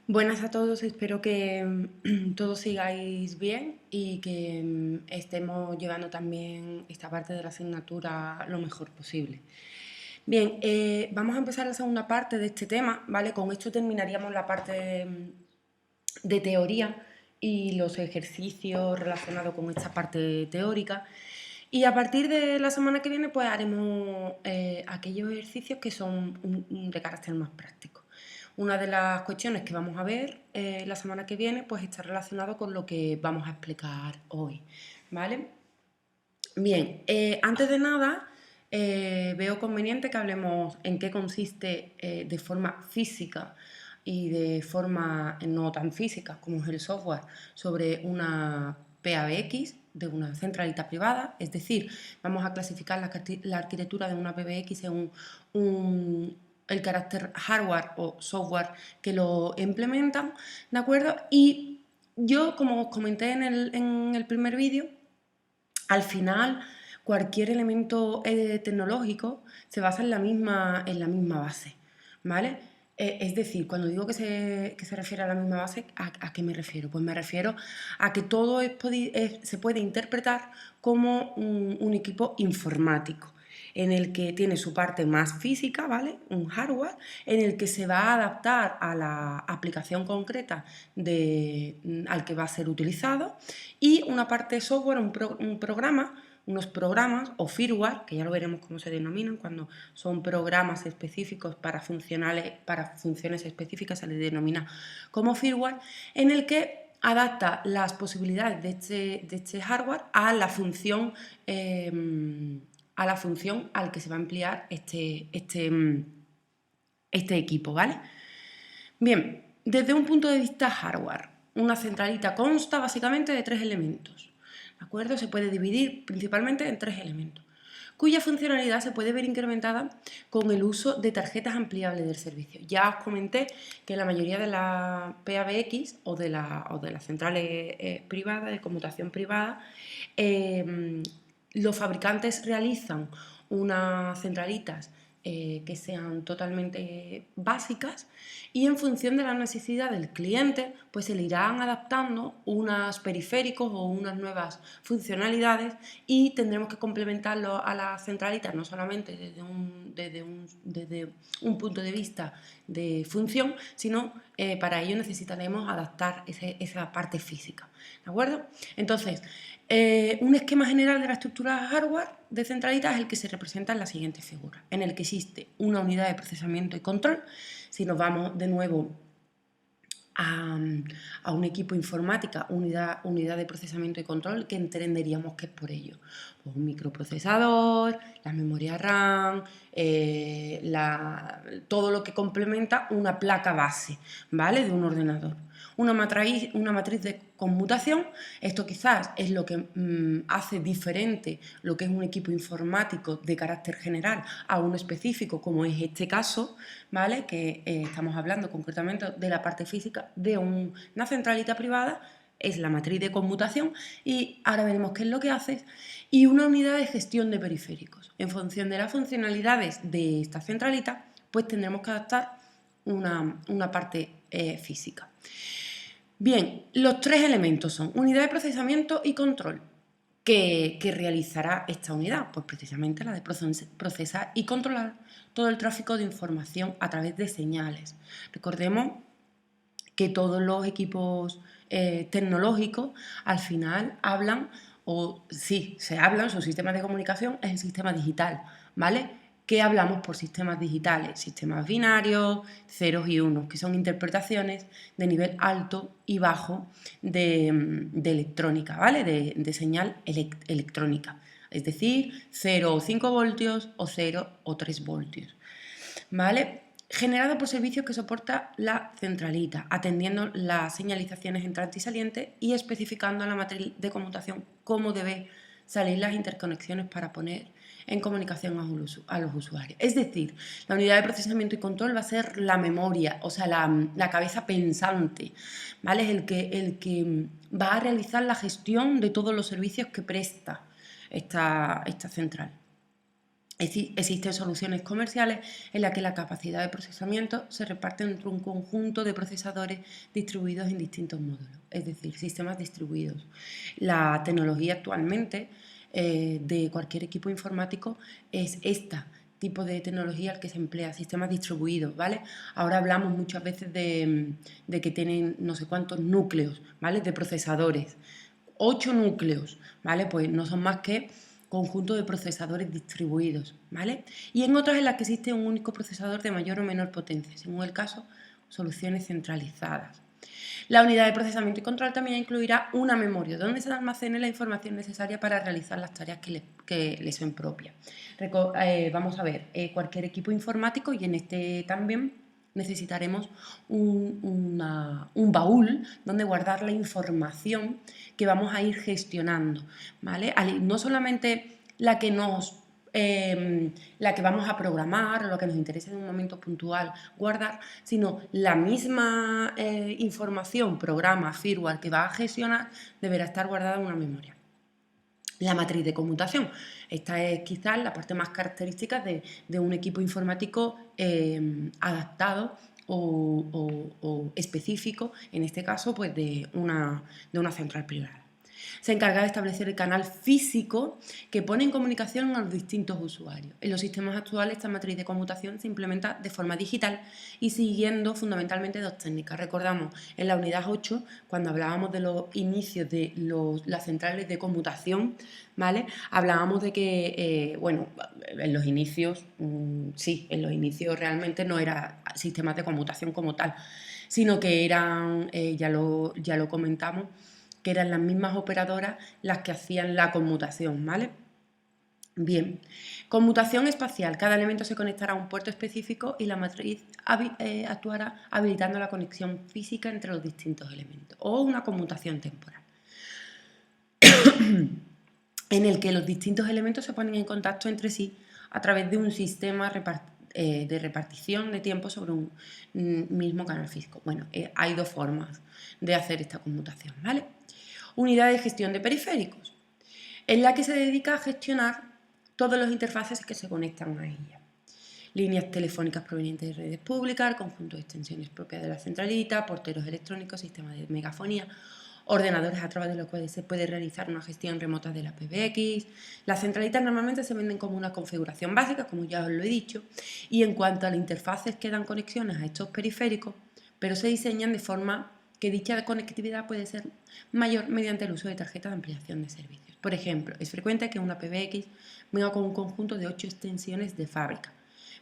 Buenas a todos, espero que todos sigáis bien y que estemos llevando también esta parte de la asignatura lo mejor posible. Bien, vamos a empezar la segunda parte de este tema, ¿vale? Con esto terminaríamos la parte de teoría y los ejercicios relacionados con esta parte teórica. Y a partir de la semana que viene, pues haremos aquellos ejercicios que son de carácter más práctico. Una de las cuestiones que vamos a ver la semana que viene, pues está relacionado con lo que vamos a explicar hoy, ¿vale? Bien, antes de nada, veo conveniente que hablemos en qué consiste de forma física y de forma no tan física como es el software sobre una PABX de una centralita privada, es decir, vamos a clasificar la arquitectura de una PBX según el carácter hardware o software que lo implementan, ¿de acuerdo? Y yo, como os comenté en el primer vídeo, al final, cualquier elemento tecnológico se basa en la misma base, ¿vale? Es decir, cuando digo que se refiere a la misma base, ¿a qué me refiero? Pues me refiero a que todo se puede interpretar como un equipo informático, en el que tiene su parte más física, ¿vale? Un hardware, en el que se va a adaptar a la aplicación concreta al que va a ser utilizado, y una parte de software, unos programas o firmware, que ya lo veremos cómo se denominan, cuando son programas específicos para funciones específicas se les denomina como firmware, en el que adapta las posibilidades de este hardware a la función al que se va a emplear este equipo, ¿vale? Bien, desde un punto de vista hardware, una centralita consta básicamente de 3 elementos, ¿de acuerdo? Se puede dividir principalmente en 3 elementos, cuya funcionalidad se puede ver incrementada con el uso de tarjetas ampliables del servicio. Ya os comenté que la mayoría de las PABX o de las centrales privadas, de conmutación privada, los fabricantes realizan unas centralitas que sean totalmente básicas, y en función de la necesidad del cliente pues se le irán adaptando unos periféricos o unas nuevas funcionalidades, y tendremos que complementarlo a las centralitas no solamente desde un punto de vista de función, sino para ello necesitaremos adaptar esa parte física, ¿de acuerdo? Entonces, un esquema general de la estructura hardware de centralita es el que se representa en la siguiente figura, en el que existe una unidad de procesamiento y control. Si nos vamos de nuevo a un equipo informática, unidad de procesamiento y control, que entenderíamos que es por ello. Pues un microprocesador, la memoria RAM, todo lo que complementa una placa base, ¿vale? De un ordenador. Una matriz de conmutación, esto quizás es lo que hace diferente lo que es un equipo informático de carácter general a uno específico, como es este caso, ¿vale? Que estamos hablando concretamente de la parte física de una centralita privada, es la matriz de conmutación, y ahora veremos qué es lo que hace, y una unidad de gestión de periféricos. En función de las funcionalidades de esta centralita, pues tendremos que adaptar una parte física. Bien, los 3 elementos son unidad de procesamiento y control. ¿Qué realizará esta unidad? Pues precisamente la de procesar y controlar todo el tráfico de información a través de señales. Recordemos que todos los equipos tecnológicos al final hablan, o sí, se hablan, su sistema de comunicación es el sistema digital, ¿vale? ¿Qué hablamos por sistemas digitales? Sistemas binarios, ceros y unos, que son interpretaciones de nivel alto y bajo de electrónica, ¿vale? De señal electrónica. Es decir, 0 o 5 voltios o 0 o 3 voltios, ¿vale? Generado por servicios que soporta la centralita, atendiendo las señalizaciones entrantes y salientes y especificando a la matriz de conmutación cómo debe salir las interconexiones para poner en comunicación a los usuarios. Es decir, la unidad de procesamiento y control va a ser la memoria, o sea, la cabeza pensante, ¿vale? Es el que va a realizar la gestión de todos los servicios que presta esta central. Existen soluciones comerciales en las que la capacidad de procesamiento se reparte entre un conjunto de procesadores distribuidos en distintos módulos, es decir, sistemas distribuidos. La tecnología actualmente de cualquier equipo informático es esta tipo de tecnología el que se emplea, sistemas distribuidos, ¿vale? Ahora hablamos muchas veces de que tienen no sé cuántos núcleos, ¿vale? De procesadores. 8 núcleos, ¿vale? Pues no son más que conjunto de procesadores distribuidos, ¿vale? Y en otras en las que existe un único procesador de mayor o menor potencia, según el caso, soluciones centralizadas. La unidad de procesamiento y control también incluirá una memoria donde se almacene la información necesaria para realizar las tareas que le son propias. Vamos a ver, cualquier equipo informático, y en este también necesitaremos un baúl donde guardar la información que vamos a ir gestionando, ¿vale? No solamente la que vamos a programar o lo que nos interese en un momento puntual guardar, sino la misma información, programa, firmware que va a gestionar deberá estar guardada en una memoria. La matriz de conmutación. Esta es quizás la parte más característica de un equipo informático adaptado o específico, en este caso, pues de una central privada. Se encarga de establecer el canal físico que pone en comunicación a los distintos usuarios. En los sistemas actuales esta matriz de conmutación se implementa de forma digital y siguiendo fundamentalmente dos técnicas. Recordamos en la unidad 8, cuando hablábamos de los inicios de las centrales de conmutación, ¿vale? Hablábamos de que, bueno, en los inicios, sí, en los inicios realmente no eran sistemas de conmutación como tal, sino que eran, ya lo comentamos, que eran las mismas operadoras las que hacían la conmutación, ¿vale? Bien, conmutación espacial. Cada elemento se conectará a un puerto específico y la matriz actuará habilitando la conexión física entre los distintos elementos, o una conmutación temporal, en el que los distintos elementos se ponen en contacto entre sí a través de un sistema de repartición de tiempo sobre un mismo canal físico. Bueno, hay dos formas de hacer esta conmutación, ¿vale? Unidad de gestión de periféricos, en la que se dedica a gestionar todos los interfaces que se conectan a ella. Líneas telefónicas provenientes de redes públicas, conjuntos de extensiones propias de la centralita, porteros electrónicos, sistemas de megafonía, ordenadores a través de los cuales se puede realizar una gestión remota de la PBX. Las centralitas normalmente se venden como una configuración básica, como ya os lo he dicho, y en cuanto a las interfaces que dan conexiones a estos periféricos, pero se diseñan de forma que dicha conectividad puede ser mayor mediante el uso de tarjetas de ampliación de servicios. Por ejemplo, es frecuente que una PBX venga con un conjunto de 8 extensiones de fábrica,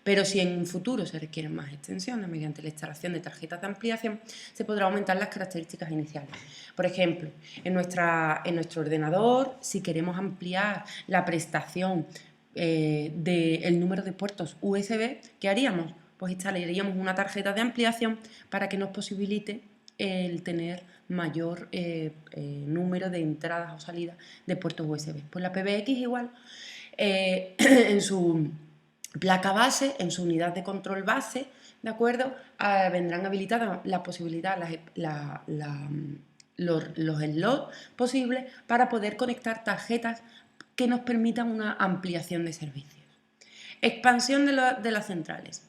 pero si en un futuro se requieren más extensiones mediante la instalación de tarjetas de ampliación, se podrá aumentar las características iniciales. Por ejemplo, en nuestro ordenador, si queremos ampliar la prestación del número de puertos USB, ¿qué haríamos? Pues instalaríamos una tarjeta de ampliación para que nos posibilite el tener mayor número de entradas o salidas de puertos USB. Pues la PBX igual, en su placa base, en su unidad de control base, ¿de acuerdo? Vendrán habilitadas la posibilidad, los slots posibles para poder conectar tarjetas que nos permitan una ampliación de servicios. Expansión de las centrales.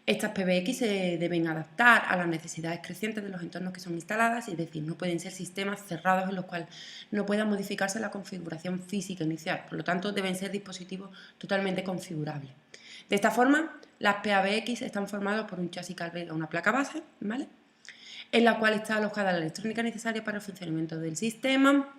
Estas PBX se deben adaptar a las necesidades crecientes de los entornos que son instaladas, es decir, no pueden ser sistemas cerrados en los cuales no pueda modificarse la configuración física inicial, por lo tanto deben ser dispositivos totalmente configurables. De esta forma, las PBX están formadas por un chasis que alberga una placa base, ¿vale?, en la cual está alojada la electrónica necesaria para el funcionamiento del sistema,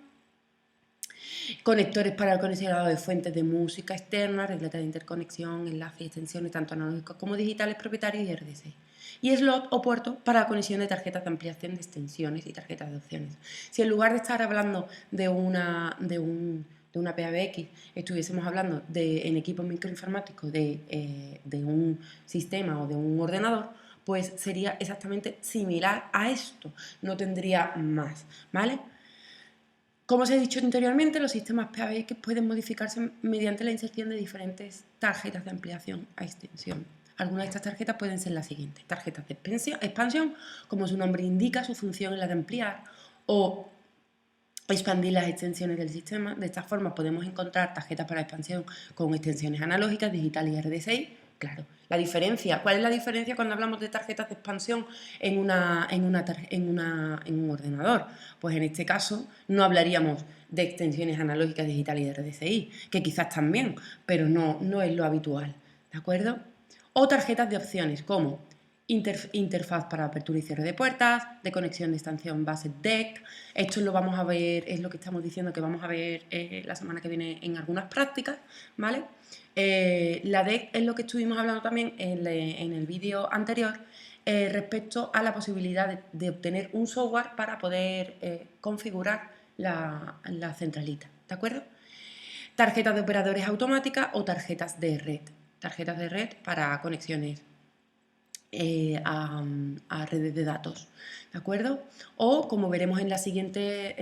conectores para el conexionado de fuentes de música externa, regletas de interconexión, enlaces y extensiones tanto analógicos como digitales propietarios y RDC. Y slot o puerto para la conexión de tarjetas de ampliación de extensiones y tarjetas de opciones. Si en lugar de estar hablando de una PBX estuviésemos hablando en equipos microinformáticos de un sistema o de un ordenador, pues sería exactamente similar a esto, no tendría más, ¿vale? Como os he dicho anteriormente, los sistemas PBX pueden modificarse mediante la inserción de diferentes tarjetas de ampliación a extensión. Algunas de estas tarjetas pueden ser las siguientes: tarjetas de expansión, como su nombre indica, su función es la de ampliar, o expandir las extensiones del sistema. De esta forma podemos encontrar tarjetas para expansión con extensiones analógicas, digitales y RDSI. Claro, la diferencia, ¿cuál es la diferencia cuando hablamos de tarjetas de expansión en un ordenador? Pues en este caso no hablaríamos de extensiones analógicas, digitales y RDSI, que quizás también, pero no es lo habitual, ¿de acuerdo? O tarjetas de opciones como interfaz para apertura y cierre de puertas, de conexión de estación base DEC. Esto lo vamos a ver, es lo que estamos diciendo que vamos a ver la semana que viene en algunas prácticas, ¿vale? La DEC es lo que estuvimos hablando también en el vídeo anterior respecto a la posibilidad de obtener un software para poder configurar la centralita, ¿de acuerdo? Tarjetas de operadores automáticas o tarjetas de red. Tarjetas de red para conexiones a redes de datos, ¿de acuerdo? O como veremos en la siguiente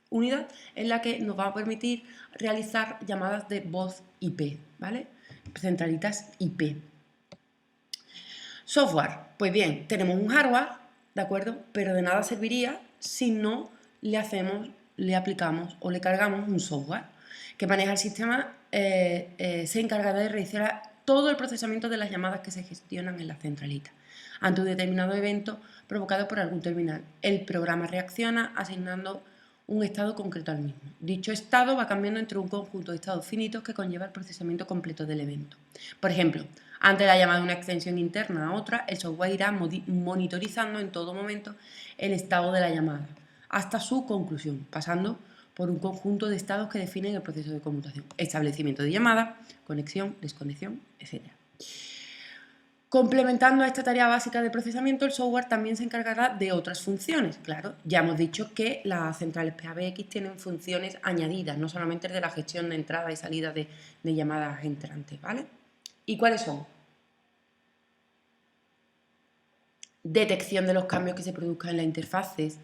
unidad, en la que nos va a permitir realizar llamadas de voz IP, ¿vale? Centralitas IP. Software, pues bien, tenemos un hardware, ¿de acuerdo? Pero de nada serviría si no le aplicamos o le cargamos un software que maneja el sistema, se encarga de realizar todo el procesamiento de las llamadas que se gestionan en la centralita ante un determinado evento provocado por algún terminal. El programa reacciona asignando un estado concreto al mismo. Dicho estado va cambiando entre un conjunto de estados finitos que conlleva el procesamiento completo del evento. Por ejemplo, ante la llamada de una extensión interna a otra, el software irá monitorizando en todo momento el estado de la llamada hasta su conclusión, pasando por un conjunto de estados que definen el proceso de conmutación, establecimiento de llamada, conexión, desconexión, etc. Complementando a esta tarea básica de procesamiento, el software también se encargará de otras funciones. Claro, ya hemos dicho que las centrales PABX tienen funciones añadidas, no solamente de la gestión de entrada y salida de llamadas entrantes, ¿vale? ¿Y cuáles son? Detección de los cambios que se produzcan en las interfaces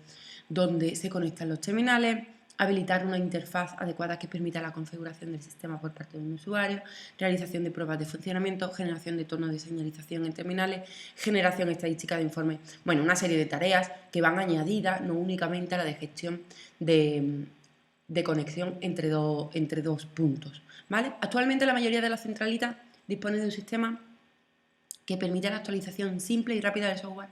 donde se conectan los terminales, habilitar una interfaz adecuada que permita la configuración del sistema por parte de un usuario, realización de pruebas de funcionamiento, generación de tonos de señalización en terminales, generación estadística de informes. Bueno, una serie de tareas que van añadidas no únicamente a la de gestión de conexión entre dos puntos, ¿vale? Actualmente la mayoría de las centralitas disponen de un sistema que permite la actualización simple y rápida del software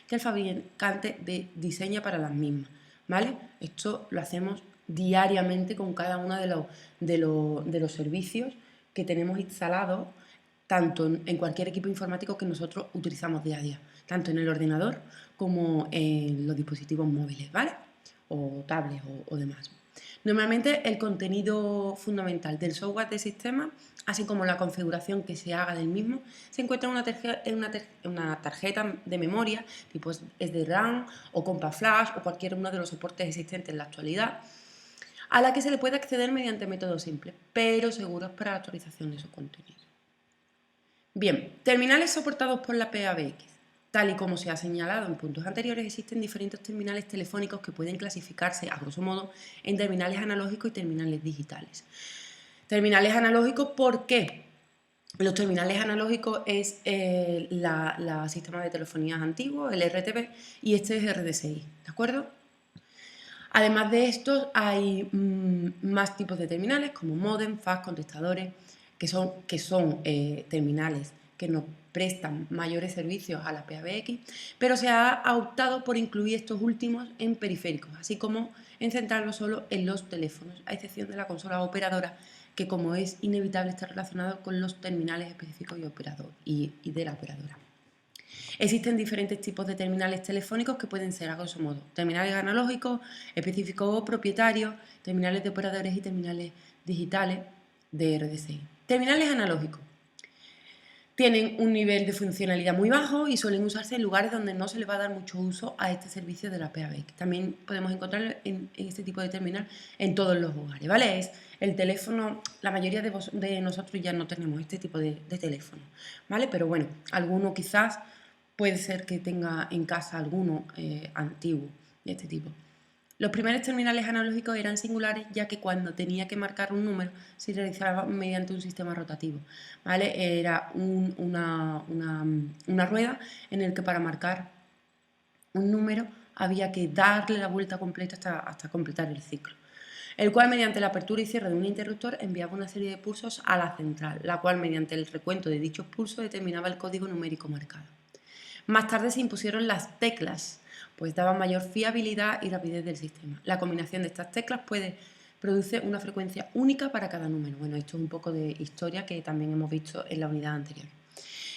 que el fabricante diseña para las mismas, ¿vale? Esto lo hacemos diariamente con cada uno de los servicios que tenemos instalados, tanto en cualquier equipo informático que nosotros utilizamos día a día, tanto en el ordenador como en los dispositivos móviles, ¿vale? O tablets o demás. Normalmente el contenido fundamental del software de sistema, así como la configuración que se haga del mismo, se encuentra en una tarjeta de memoria tipo SDRAM o Compact Flash o cualquier uno de los soportes existentes en la actualidad, a la que se le puede acceder mediante métodos simples, pero seguros para la actualización de su contenido. Bien, terminales soportados por la PABX. Tal y como se ha señalado en puntos anteriores, existen diferentes terminales telefónicos que pueden clasificarse, a grosso modo, en terminales analógicos y terminales digitales. Terminales analógicos, ¿por qué? Los terminales analógicos es el sistema de telefonía antiguo, el RTP, y este es RDSI, ¿de acuerdo? Además de estos, hay más tipos de terminales como modem, fax, contestadores, que son terminales que nos prestan mayores servicios a la PABX, pero se ha optado por incluir estos últimos en periféricos, así como en centrarlos solo en los teléfonos, a excepción de la consola operadora, que como es inevitable está relacionado con los terminales específicos y de la operadora. Existen diferentes tipos de terminales telefónicos que pueden ser, a grosso modo, terminales analógicos, específicos o propietarios, terminales de operadores y terminales digitales de RDSI. Terminales analógicos. Tienen un nivel de funcionalidad muy bajo y suelen usarse en lugares donde no se le va a dar mucho uso a este servicio de la PABX. También podemos encontrar en este tipo de terminal en todos los hogares, ¿vale? Es el teléfono, la mayoría de nosotros ya no tenemos este tipo de teléfono, ¿vale? Pero bueno, alguno quizás puede ser que tenga en casa alguno antiguo de este tipo. Los primeros terminales analógicos eran singulares, ya que cuando tenía que marcar un número se realizaba mediante un sistema rotativo, ¿vale? Era una rueda en el que para marcar un número había que darle la vuelta completa hasta completar el ciclo, el cual mediante la apertura y cierre de un interruptor enviaba una serie de pulsos a la central, la cual mediante el recuento de dichos pulsos determinaba el código numérico marcado. Más tarde se impusieron las teclas, pues daban mayor fiabilidad y rapidez del sistema. La combinación de estas teclas puede producir una frecuencia única para cada número. Bueno, esto es un poco de historia que también hemos visto en la unidad anterior.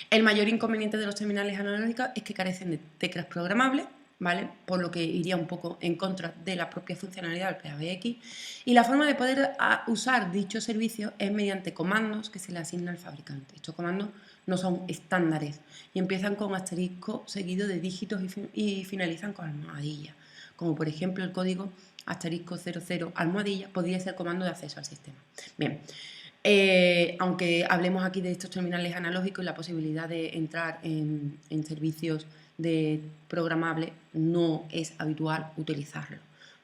El mayor inconveniente de los terminales analógicos es que carecen de teclas programables, ¿vale? Por lo que iría un poco en contra de la propia funcionalidad del PABX, y la forma de poder usar dichos servicios es mediante comandos que se le asigna al fabricante. Estos comandos no son estándares y empiezan con asterisco seguido de dígitos y finalizan con almohadilla, como por ejemplo el código asterisco 00 almohadilla podría ser comando de acceso al sistema. Bien, aunque hablemos aquí de estos terminales analógicos y la posibilidad de entrar en servicios de programable, no es habitual utilizarlo,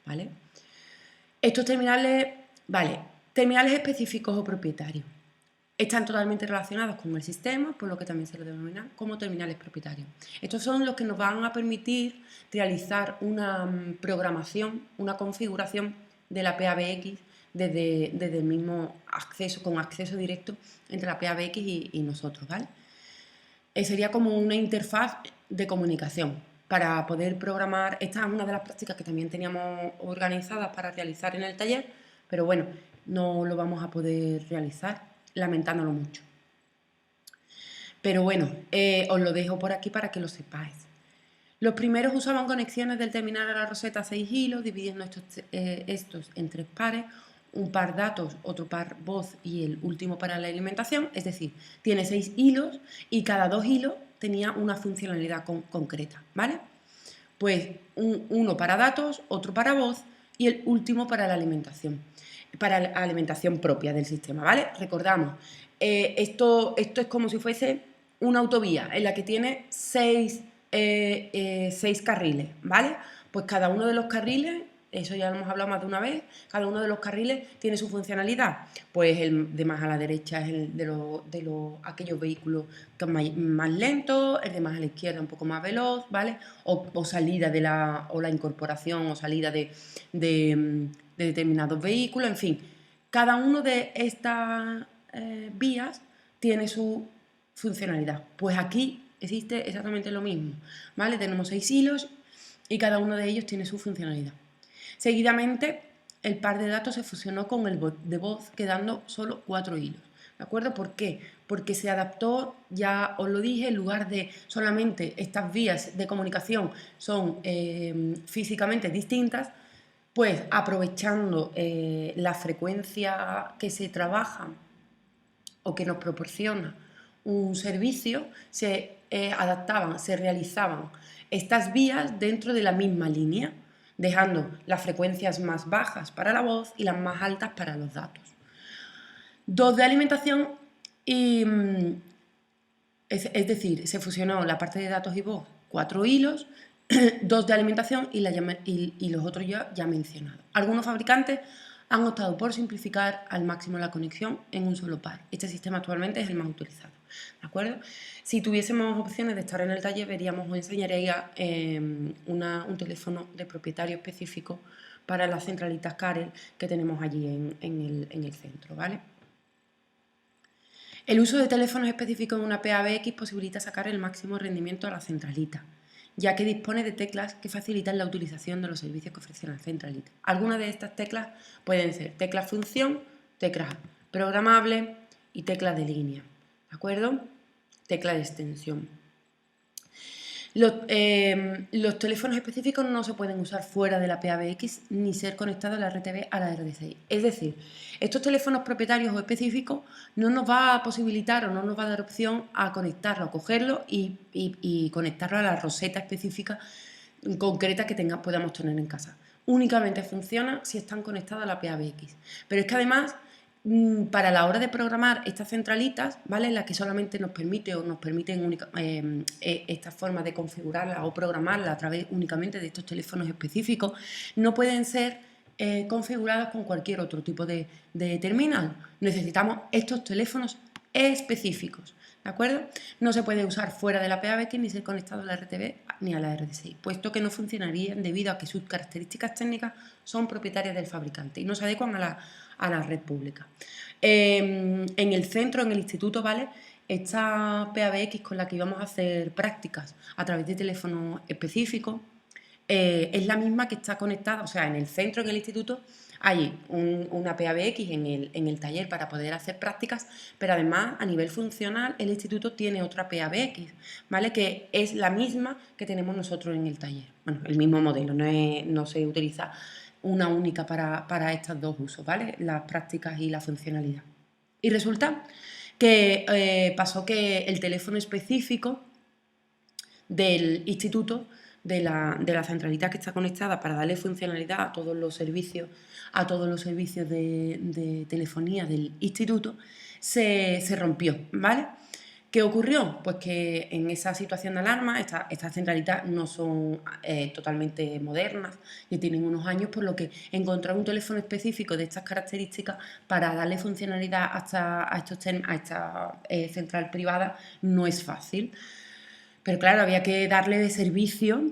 ¿vale? Estos terminales, terminales específicos o propietarios. Están totalmente relacionados con el sistema, por lo que también se los denomina como terminales propietarios. Estos son los que nos van a permitir realizar una programación, una configuración de la PABX desde el mismo acceso, con acceso directo entre la PABX y nosotros, ¿vale? Sería como una interfaz de comunicación para poder programar. Esta es una de las prácticas que también teníamos organizadas para realizar en el taller, pero bueno, no lo vamos a poder realizar, lamentándolo mucho. Pero bueno, os lo dejo por aquí para que lo sepáis. Los primeros usaban conexiones del terminal a la roseta 6 hilos, dividiendo estos en 3 pares, un par datos, otro par voz y el último para la alimentación, es decir, tiene 6 hilos y cada 2 hilos tenía una funcionalidad concreta, ¿vale? Pues uno para datos, otro para voz y el último para la alimentación propia del sistema, ¿vale? Recordamos, esto es como si fuese una autovía en la que tiene 6 carriles, ¿vale? Pues cada uno de los carriles, eso ya lo hemos hablado más de una vez, cada uno de los carriles tiene su funcionalidad. Pues el de más a la derecha es el de aquellos vehículos que más lentos, el de más a la izquierda un poco más veloz, ¿vale? O salida o la incorporación o salida de determinados vehículos, en fin. Cada uno de estas vías tiene su funcionalidad. Pues aquí existe exactamente lo mismo, ¿vale? Tenemos 6 hilos y cada uno de ellos tiene su funcionalidad. Seguidamente, el par de datos se fusionó con el de voz, quedando solo 4 hilos. ¿De acuerdo? ¿Por qué? Porque se adaptó, ya os lo dije, en lugar de solamente estas vías de comunicación son físicamente distintas, pues aprovechando la frecuencia que se trabaja o que nos proporciona un servicio, se adaptaban, se realizaban estas vías dentro de la misma línea, dejando las frecuencias más bajas para la voz y las más altas para los datos. 2 de alimentación y, es decir, se fusionó la parte de datos y voz, 4 hilos, 2 de alimentación y los otros ya mencionados. Algunos fabricantes han optado por simplificar al máximo la conexión en un solo par. Este sistema actualmente es el más utilizado, ¿de acuerdo? Si tuviésemos opciones de estar en el taller, veríamos o enseñaría un teléfono de propietario específico para las centralitas Carel que tenemos allí en el centro, ¿vale? El uso de teléfonos específicos en una PABX posibilita sacar el máximo rendimiento a la centralita, ya que dispone de teclas que facilitan la utilización de los servicios que ofrece la centralita. Algunas de estas teclas pueden ser teclas función, teclas programables y teclas de línea, ¿de acuerdo? Tecla de extensión. Los teléfonos específicos no se pueden usar fuera de la PABX ni ser conectados a la RTV a la RDCI. Es decir, estos teléfonos propietarios o específicos no nos va a posibilitar o no nos va a dar opción a conectarlo, a cogerlo y conectarlo a la roseta específica concreta que podamos tener en casa. Únicamente funciona si están conectados a la PABX. Pero es que además, para la hora de programar estas centralitas, ¿vale? Las que solamente nos permiten esta forma de configurarla o programarla a través únicamente de estos teléfonos específicos, no pueden ser configurados con cualquier otro tipo de terminal. Necesitamos estos teléfonos específicos, ¿De acuerdo? No se puede usar fuera de la PABX ni ser conectado a la RTV ni a la RDSI, puesto que no funcionarían debido a que sus características técnicas son propietarias del fabricante y no se adecuan a la red pública. En el centro, en el instituto, ¿vale? Esta PABX con la que íbamos a hacer prácticas a través de teléfono específico es la misma que está conectada, o sea, en el centro, en el instituto, hay una PABX en el taller para poder hacer prácticas, pero además a nivel funcional el instituto tiene otra PABX, ¿vale? Que es la misma que tenemos nosotros en el taller. Bueno, el mismo modelo, no se utiliza una única para estos dos usos, ¿vale? Las prácticas y la funcionalidad. Y resulta que pasó que el teléfono específico del instituto, de la centralita que está conectada para darle funcionalidad a todos los servicios, de telefonía del instituto, se rompió, ¿vale? ¿Qué ocurrió? Pues que en esa situación de alarma, estas centralitas no son totalmente modernas, y tienen unos años, por lo que encontrar un teléfono específico de estas características para darle funcionalidad a esta central privada no es fácil. Pero claro, había que darle de servicio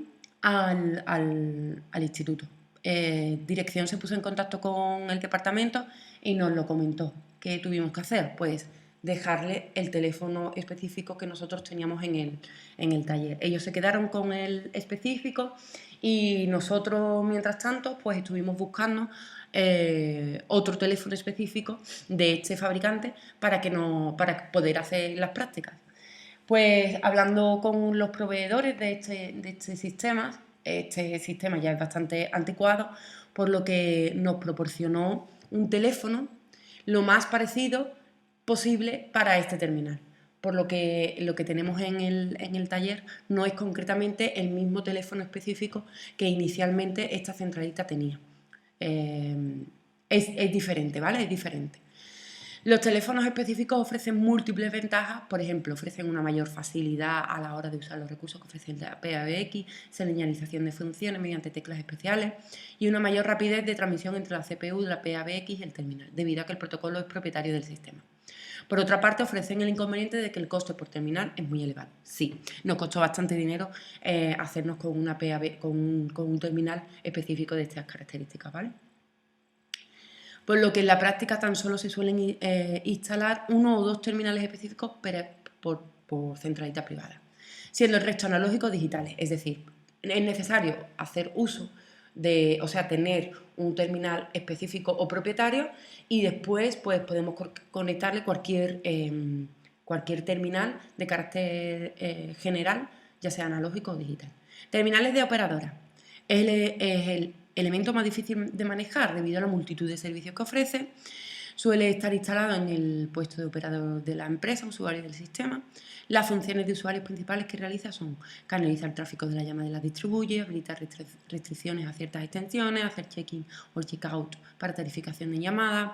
al instituto. Dirección se puso en contacto con el departamento y nos lo comentó. ¿Qué tuvimos que hacer? Pues dejarle el teléfono específico que nosotros teníamos en el taller. Ellos se quedaron con el específico y nosotros, mientras tanto, pues estuvimos buscando otro teléfono específico de este fabricante para poder hacer las prácticas. Pues hablando con los proveedores este sistema ya es bastante anticuado, por lo que nos proporcionó un teléfono lo más parecido posible para este terminal. Por lo que tenemos en el taller no es concretamente el mismo teléfono específico que inicialmente esta centralita tenía. Es diferente, ¿vale? Es diferente. Los teléfonos específicos ofrecen múltiples ventajas, por ejemplo, ofrecen una mayor facilidad a la hora de usar los recursos que ofrece la PABX, señalización de funciones mediante teclas especiales y una mayor rapidez de transmisión entre la CPU, la PABX y el terminal, debido a que el protocolo es propietario del sistema. Por otra parte, ofrecen el inconveniente de que el coste por terminal es muy elevado. Sí, nos costó bastante dinero hacernos con una con un terminal específico de estas características, ¿vale? Por lo que en la práctica tan solo se suelen instalar uno o dos terminales específicos por centralita privada, siendo el resto analógicos digitales. Es decir, es necesario hacer uso tener un terminal específico o propietario y después pues, podemos conectarle cualquier terminal de carácter general, ya sea analógico o digital. Terminales de operadora. Es el elemento más difícil de manejar debido a la multitud de servicios que ofrece. Suele estar instalado en el puesto de operador de la empresa, usuario del sistema. Las funciones de usuarios principales que realiza son canalizar el tráfico de la llamada y la distribuye, habilitar restricciones a ciertas extensiones, hacer check-in o check-out para tarificación de llamadas.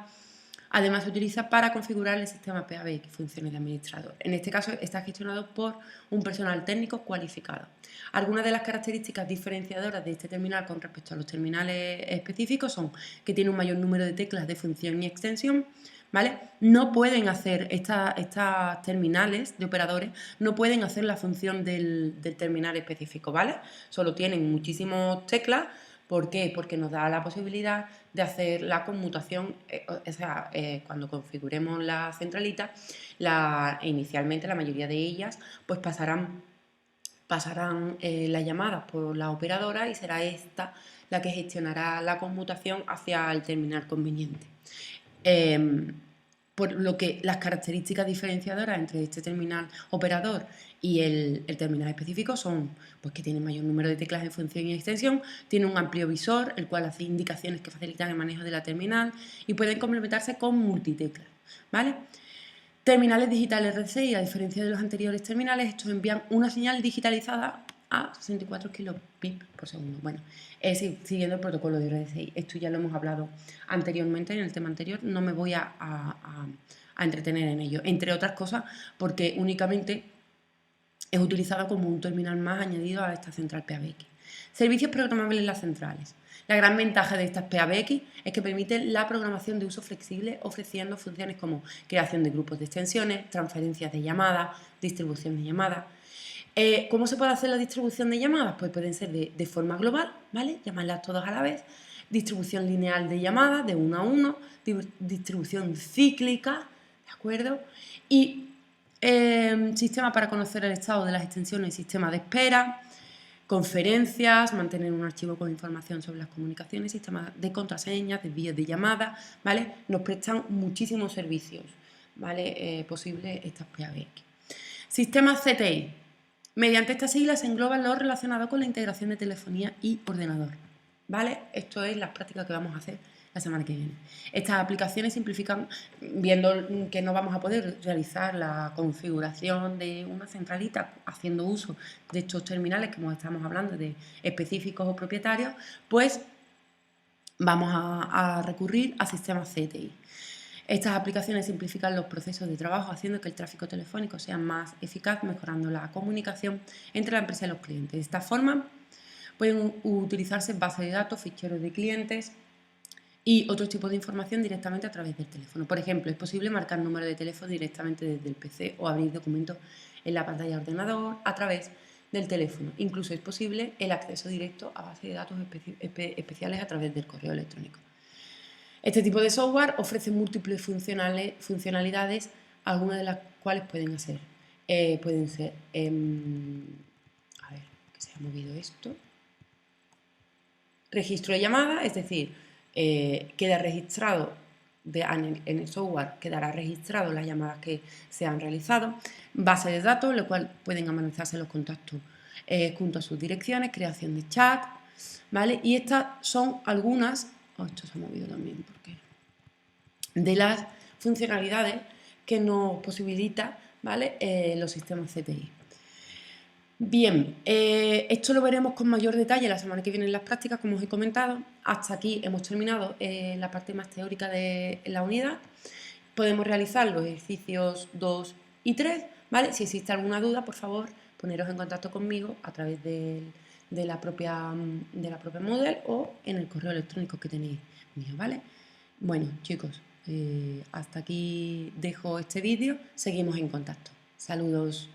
Además, se utiliza para configurar el sistema PABX, funciones de administrador. En este caso, está gestionado por un personal técnico cualificado. Algunas de las características diferenciadoras de este terminal con respecto a los terminales específicos son que tiene un mayor número de teclas de función y extensión, ¿vale? No pueden hacer estas terminales de operadores, no pueden hacer la función del terminal específico, ¿vale? Solo tienen muchísimas teclas. ¿Por qué? Porque nos da la posibilidad de hacer la conmutación, cuando configuremos la centralita, inicialmente la mayoría de ellas pues pasarán las llamadas por la operadora y será esta la que gestionará la conmutación hacia el terminal conveniente. Por lo que las características diferenciadoras entre este terminal operador y el terminal específico son pues, que tiene mayor número de teclas en función y extensión, tiene un amplio visor, el cual hace indicaciones que facilitan el manejo de la terminal y pueden complementarse con multiteclas, ¿vale? Terminales digitales RDSI, a diferencia de los anteriores terminales, estos envían una señal digitalizada a 64 kilobits por segundo. Bueno, siguiendo el protocolo de RDSI. Esto ya lo hemos hablado anteriormente, en el tema anterior, no me voy a entretener en ello. Entre otras cosas, porque únicamente es utilizado como un terminal más añadido a esta central PABX. Servicios programables en las centrales. La gran ventaja de estas PABX es que permiten la programación de uso flexible, ofreciendo funciones como creación de grupos de extensiones, transferencias de llamadas, distribución de llamadas. ¿Cómo se puede hacer la distribución de llamadas? Pues pueden ser de forma global, ¿vale? Llamarlas todas a la vez. Distribución lineal de llamadas, de 1 a 1. Distribución cíclica, ¿de acuerdo? Y sistema para conocer el estado de las extensiones y sistema de espera. Conferencias, mantener un archivo con información sobre las comunicaciones, sistemas de contraseñas, de vías de llamada, ¿vale? Nos prestan muchísimos servicios, ¿vale? Posibles estas PABX. Sistemas CTI. Mediante estas siglas se engloban lo relacionado con la integración de telefonía y ordenador, ¿vale? Esto es las prácticas que vamos a hacer la semana que viene. Estas aplicaciones simplifican, viendo que no vamos a poder realizar la configuración de una centralita haciendo uso de estos terminales que estamos hablando de específicos o propietarios, pues vamos a recurrir a sistemas CTI. Estas aplicaciones simplifican los procesos de trabajo, haciendo que el tráfico telefónico sea más eficaz, mejorando la comunicación entre la empresa y los clientes. De esta forma, pueden utilizarse bases de datos, ficheros de clientes y otros tipos de información directamente a través del teléfono. Por ejemplo, es posible marcar número de teléfono directamente desde el PC o abrir documentos en la pantalla de ordenador a través del teléfono. Incluso es posible el acceso directo a bases de datos especiales a través del correo electrónico. Este tipo de software ofrece múltiples funcionalidades, algunas de las cuales pueden ser, a ver, que se ha movido esto, registro de llamadas, es decir, queda registrado en el software, quedará registrado las llamadas que se han realizado, base de datos, lo cual pueden analizarse los contactos junto a sus direcciones, creación de chat, ¿vale? Y estas son algunas, esto se ha movido también porque de las funcionalidades que nos posibilita, ¿vale? Los sistemas CTI. Bien, esto lo veremos con mayor detalle la semana que viene en las prácticas, como os he comentado. Hasta aquí hemos terminado la parte más teórica de la unidad. Podemos realizar los ejercicios 2 y 3, ¿vale? Si existe alguna duda, por favor, poneros en contacto conmigo a través de la propia Moodle o en el correo electrónico que tenéis mío, ¿vale? Bueno, chicos, hasta aquí dejo este vídeo. Seguimos en contacto. Saludos.